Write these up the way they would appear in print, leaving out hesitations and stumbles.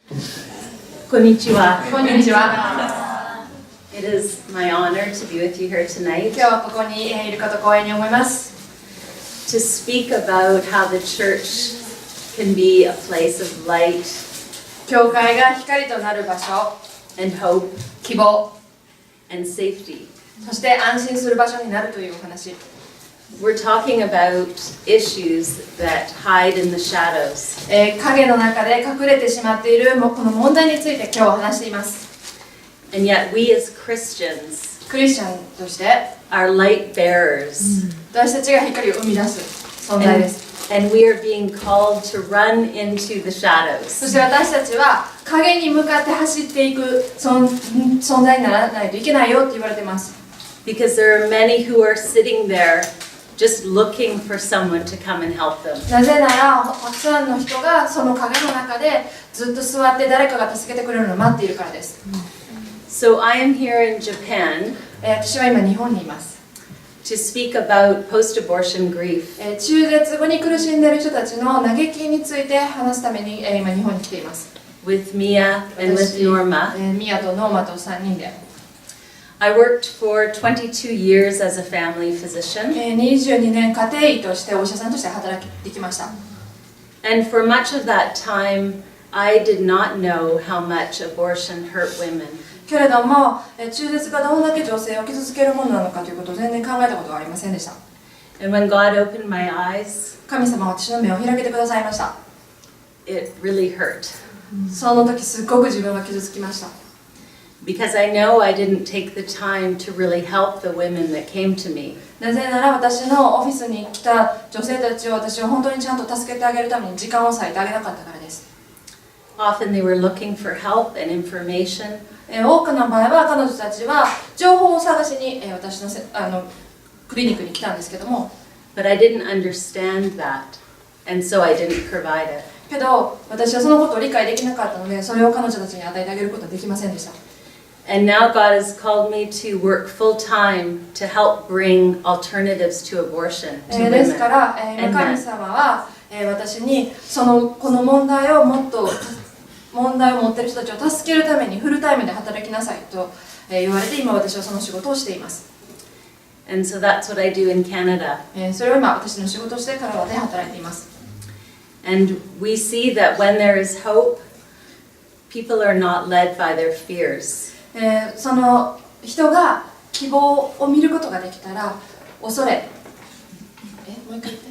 こんにちは。こんにちは。It is my honor to be with you here tonight 今日はここにいることを光栄に思います。to speak about how the church can be a place of light 教会が光となる場所、and hope 希望、 and safety. そして安心する場所になるというお話。We're talking about issues that hide in the shadows. 影の中で隠れてしまっているこの問題について今日は話しています。And yet we as Christians クリスチャンとして are light bearers. 私たちが光を生み出す存在です。And we are being called to run into the そ shadows. して私たちは影に向かって走っていく存在にならないといけないよって言われています。Because there are many who are sitting there just looking for someone to come and help them. なぜならたくさんの人がその影の中でずっと座って誰かが助けてくれるのを待っているからです。So I am here in Japan 私は今日本にいます。to speak about post-abortion grief. 中絶後に苦しんでいる人たちの嘆きについて話すために今日本に来ています。With Mia and with Norma. ミアとノーマと3人で。I worked for 22 years as a family physician. 22年家庭医としてお医者さんとして働いてきました。And for much of that time, I did not know how much abortion hurt women. けれども、中絶がどんだけ女性を傷つけるものなのかということを全然考えたことはありませんでした。And when God opened my eyes, 神様は私の目を開けてくださいました。it really hurt. その時すっごく自分が傷つきました。Because I know I didn't take the time to really help the women that came to me. なぜなら私のオフィスに来た女性たちを私は本当にちゃんと助けてあげるために時間を割いてあげなかったからです。Often they were looking for help and information. 多くの場合は彼女たちは情報を探しに私のクリニックに来たんですけども、But I didn't understand that, and so I didn't provide it. けど私はそのことを理解できなかったので、それを彼女たちに与えてあげることはできませんでした。And now God has called me to work full time to help bring alternatives to abortion to women ですから、今 and 神 men. 様は、私にこの問題を持っている人たちを助けるためにフルタイムで働きなさいと言われて、今私はその仕事をしています。And so that's what I do in Canada. それを今私の仕事としてカナダで働いています。And we see that when there is hope, people are not led by their fears. その人が希望を見ることができたら恐れもう一回言って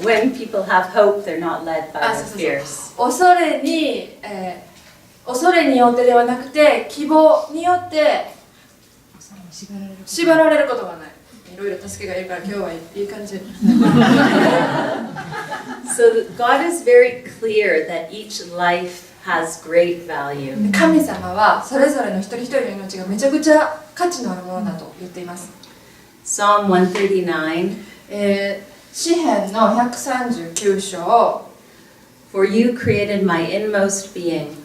When people have hope, they're not led by their fears. 恐れによってではなくて希望によって縛られることがない。いろいろ助けがいるから今日はいい感じ。So God is very clear that each life has great value. 神様はそれぞれの一人一人の命がめちゃくちゃ価値のあるものだと言っています。Psalm 139. 詩編の139章 For you created my inmost being.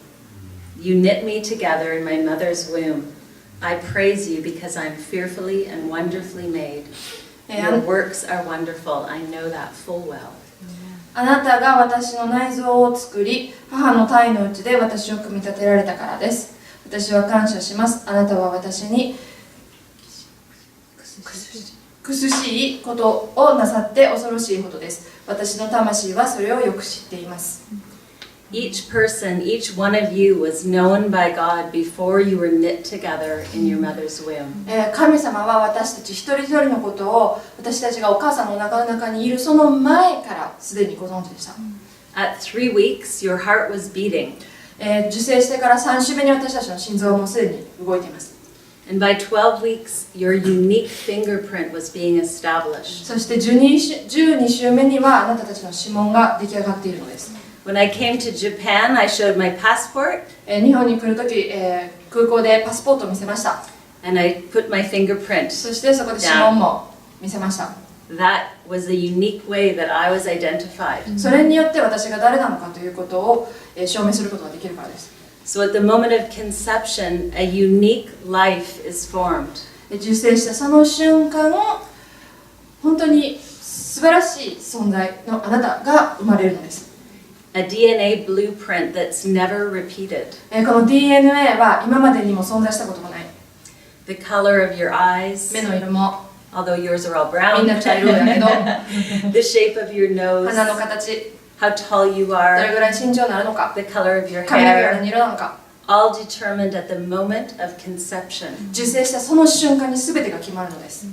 You knit me together in my mother's womb. I praise you because I'm fearfully and wonderfully made. Your works are wonderful. I know that full well. あなたが私の内臓を作り、母の胎のうちで私を組み立てられたからです。私は感謝します。あなたは私に苦しいことをなさって恐ろしいことです。私の魂はそれをよく知っています。Each person, each one of you was known by God before you were knit together in your mother's womb. 神様は私たち一人一人のことを私たちがお母さんの中にいるその前からすでにご存知でした。At 3 weeks, your heart was beating. 受精してから3週目に私たちの心臓はもうすでに動いています。And by 12 weeks, your unique fingerprint was being established. そして12週目にはあなたたちの指紋が出来上がっているのです。When I came to Japan, I showed my passport. 日本に来るとき、空港でパスポートを見せました。And I put my fingerprint そしてそこで指紋も見せました。That was a unique way that I was identified. それによって私が誰なのかということを証明することができるからです。So at the moment of conception, a unique life is formed. 受精したその瞬間、本当に素晴らしい存在のあなたが生まれるのです。a DNA blueprint that's never repeated. この DNA は今までにも存在したことがない。 The color of your eyes, 目の色も although yours are all みん brown. な茶色だけど、 The shape of your nose, 鼻の形、 how tall you どれ are, ぐらい身長になるのか、 the color of your 髪の毛が hair, 何色なのか、 all determined at the moment of conception. 受精したその瞬間に全てが決まるのです。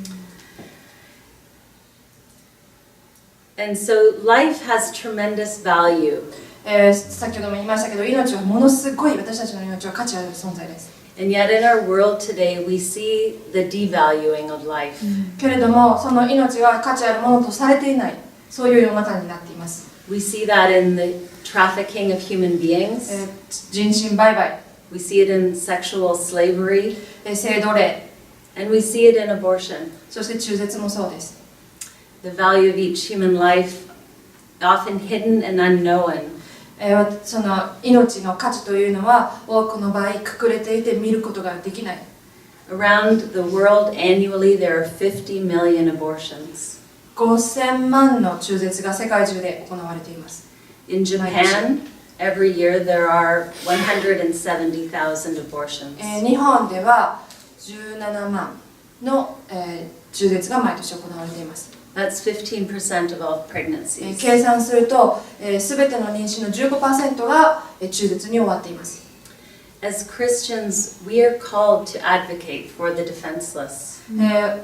And so life has tremendous value. 先ほども言いましたけど、命はものすごい、私たちの命は価値ある存在です。 And yet in our world today, we see the devaluing of life. けれども、その命が価値あるものとされていない、そういう世の中になっています。 We see that in the trafficking of human beings. 人身売買、 We see it in sexual slavery. 性奴隷、 And we see it in abortion. そして中絶もそうです。 The value of each human life, often hidden and unknown. その命の価値というのは多くの場合隠れていて見ることができない。 Around the world annually, there are 50 million abortions. 5000万の中絶が世界中で行われています。 In Japan, every year there are 170,000 abortions. 日本では17万の、中絶が毎年行われています。 That's 15% of all pregnancies. 計算すると、すべての妊娠の 15% が中絶に終わっています。 As Christians, we are called to advocate for the defenseless.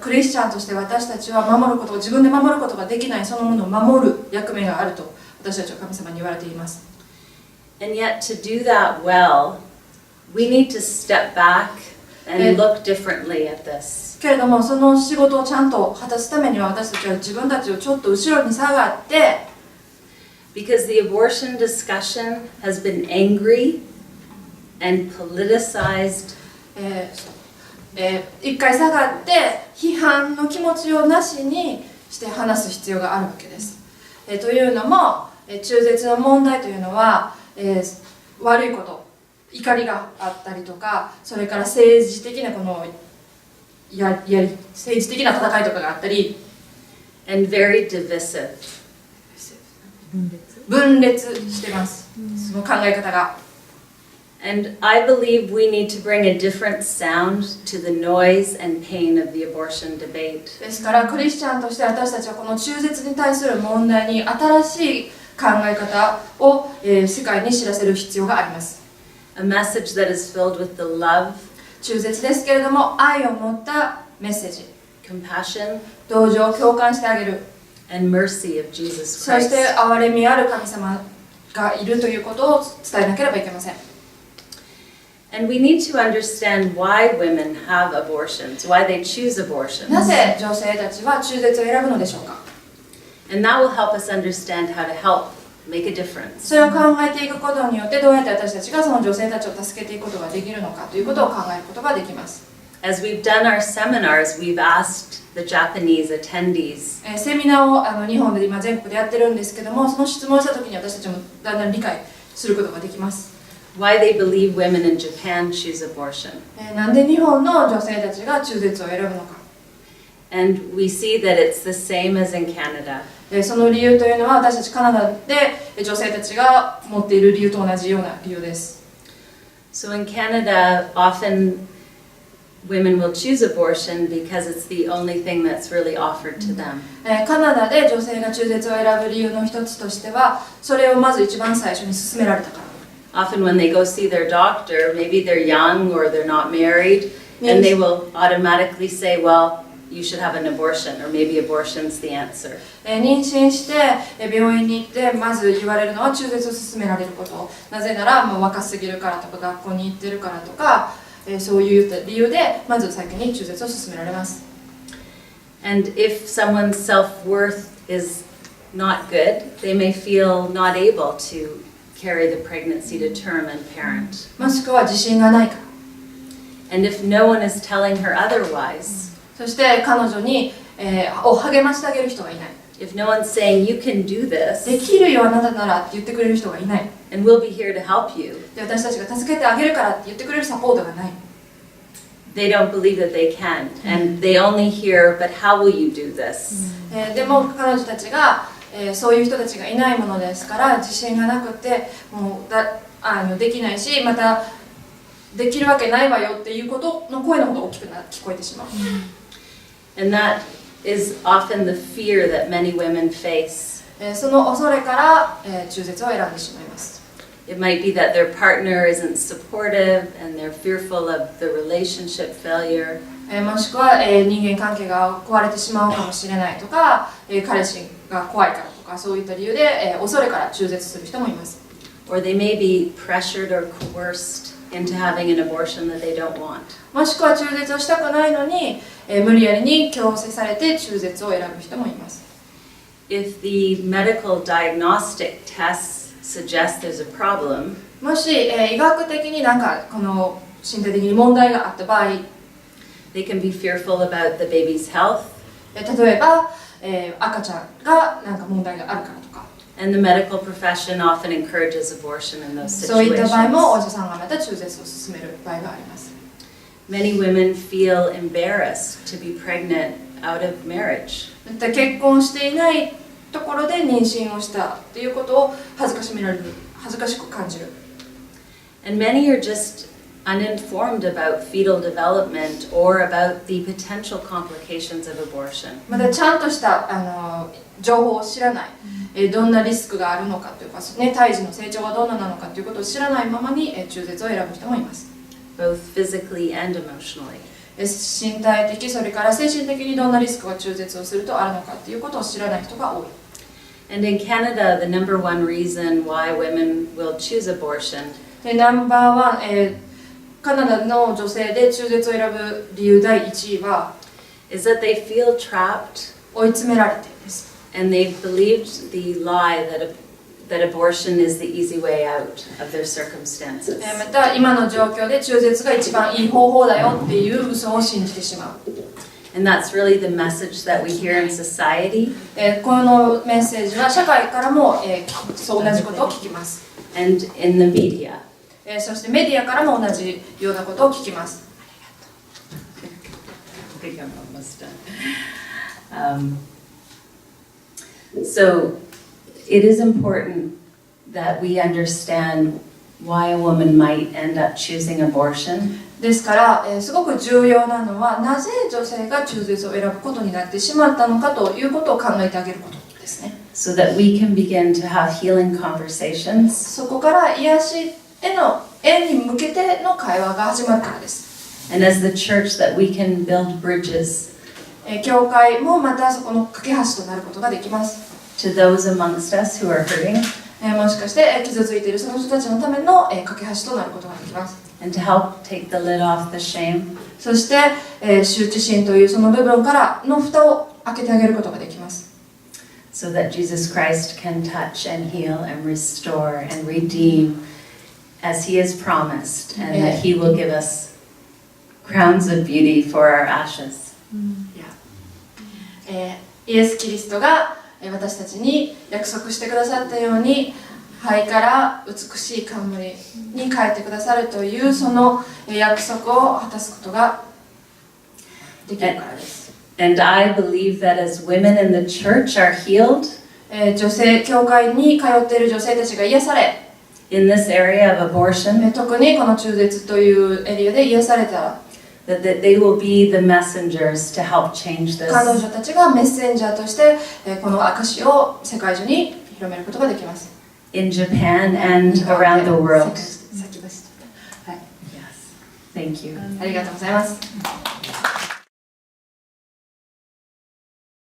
クリスチャンとして私たちは守ること、自分で守ることができないそのものを守る役目があると私たちは神様に言われています。 And yet to do that well, we need to step back and look differently at this. けれどもその仕事をちゃんと果たすためには私たちは自分たちをちょっと後ろに下がって、 Because the abortion discussion has been angry and politicized. 一回下がって批判の気持ちをなしにして話す必要があるわけです。というのも、中絶の問題というのは、悪いこと、怒りがあったりとか、それから政治的な政治的な戦いとかがあったり、 And very divisive. 分裂してます。その考え方が。 And I believe we need to bring a different sound to the noise and pain of the abortion debate. ですからクリスチャンとして私たちはこの中絶に対する問題に新しい考え方を、世界に知らせる必要があります。 A message that is filled with the love, 中絶ですけれども愛を持ったメッセージ、 compassion, 同情、共感してあげる、 and mercy of Jesus そして Christ. 憐れみある神様がいるということを伝えなければいけません。 And we need to understand why women have abortions, why they choose abortions. なぜ女性たちは中絶を選ぶのでしょうか。 And that will help us understand how to help make a difference. それを考えていくことによってどうやって私たちがその女性たちを助けていくことができるのかということを考えることができます。 As we've done our seminars, we've asked the Japanese attendees, セミナーを日本で今全国でやってるんですけども、その質問をしたときに私たちもだんだん理解することができます。 why they believe women in Japan choose abortion. なんで日本の女性たちが中絶を選ぶのか。 And we see that it's the same as in Canada. その理由というのは私たちカナダで女性たちが持っている理由と同じような理由です。 So in Canada, often women will choose abortion because it's the only thing that's really offered to them. カナダで女性が中絶を選ぶ理由の一つとしては、それをまず一番最初に勧められたから。 Often when they go see their doctor, maybe they're young or they're not married, and they will automatically say, well, you should have an abortion, or maybe abortion's the answer. 妊娠して病院に行ってまず言われるのは中絶を勧められること。なぜならもう若すぎるからとか学校に行ってるからとか、そういう理由でまず先に中絶を勧められます。 And if someone's self-worth is not good, they may feel not able to carry the pregnancy to term and parent. もしくは自信がないから。 And if no one is telling her otherwise, そして彼女に、を励ましてあげる人がいない。 if no one's saying you can do で this きるよあなたならって言ってくれる人がいない。 and we'll be here to help you, で私たちが助けてあげるからって言ってくれるサポートがない。 they don't believe that they can. And they only hear, but how will you do this? でも彼女たちがそういう人たちがいないものですから自信がなくてもうできないしまたできるわけないわよっていうことの声の方が大きく聞こえてしまう。And that is often the fear that many women face. その恐れから、中絶を選んでしまいます。It might be that their partner isn't supportive and they're fearful of the relationship failure. もしくは、人間関係が壊れてしまうかもしれないとか、彼氏が怖いからとかそういった理由で、恐れから中絶する人もいます。Or they may be pressured or coerced into having an abortion that they don't want. もしくは中絶をしたくないのに、無理やりに強制されて中絶を選ぶ人もいます。If the medical diagnostic tests suggest there's a problem, もし、医学的になんかこの身体的に問題があった場合、they can be fearful about the baby's health. 例えば、赤ちゃんがなんか問題があるからとか、And the medical profession often encourages abortion in those そういった場合もお situations. 医者さんがまた中絶を勧める場合があります。Many women feel embarrassed to be pregnant out of marriage. 結婚していないところで妊娠をしたということを恥ずかしく感じる。And many are just uninformed about fetal development or about the potential complications of abortion. まだちゃんとした情報を知らない、どんなリスクがあるのかというか、ね、胎児の成長がどんななのかということを知らないままに、中絶を選ぶ人もいます。Both physically and emotionally. 身体的、それから精神的にどんなリスクが中絶をするとあるのかということを知らない人が多い。And in Canada, the number one reason why women will choose abortion ナンバーワン、カナダの女性で中絶を選ぶ理由第1位は is that they feel trapped 追い詰められてです。and they've believed the lie that abortion is the easy way out of their circumstances. また今の状況で中絶が一番いい方法だよっていう嘘を信じてしまう。And that's really the message that we hear in society このメッセージは社会からも、そう同じことを聞きます。 and in the media. そしてメディアからも同じようなことを聞きます。I think I'm almost done. So it is important that we understand why a woman might end up choosing abortion. ですから、すごく重要なのはなぜ女性が中絶を選ぶことになってしまったのかということを考えてあげることですね。So that we can begin to have healing conversations そこから癒しへに向けての会話が始まるからです。and as the church that we can build bridges 教会もまたそこの架け橋となることができます。 to those amongst us who are hurting もしかして傷ついているその人たちのための架け橋となることができます。 and to help take the lid off the shame そして、羞恥心というその部分からの蓋を開けてあげることができます。 so that Jesus Christ can touch and heal and restore and redeem as he has promised and that he will give us crowns of beauty for our ashes. イエス・キリストが私たちに約束してくださったように灰から美しい冠に変えてくださるというその約束を果たすことができるからです。 And I believe that as women in the church are healed 女性教会に通っている女性たちが癒され in this area of abortion, 特にこの中絶というエリアで癒されたら that they will be the messengers to help change this. 彼女たちがメッセンジャーとしてこの証を世界中に広めることができます。 In Japan and around the world. 先走って、はい、Yes. Thank you. ありがとうございます。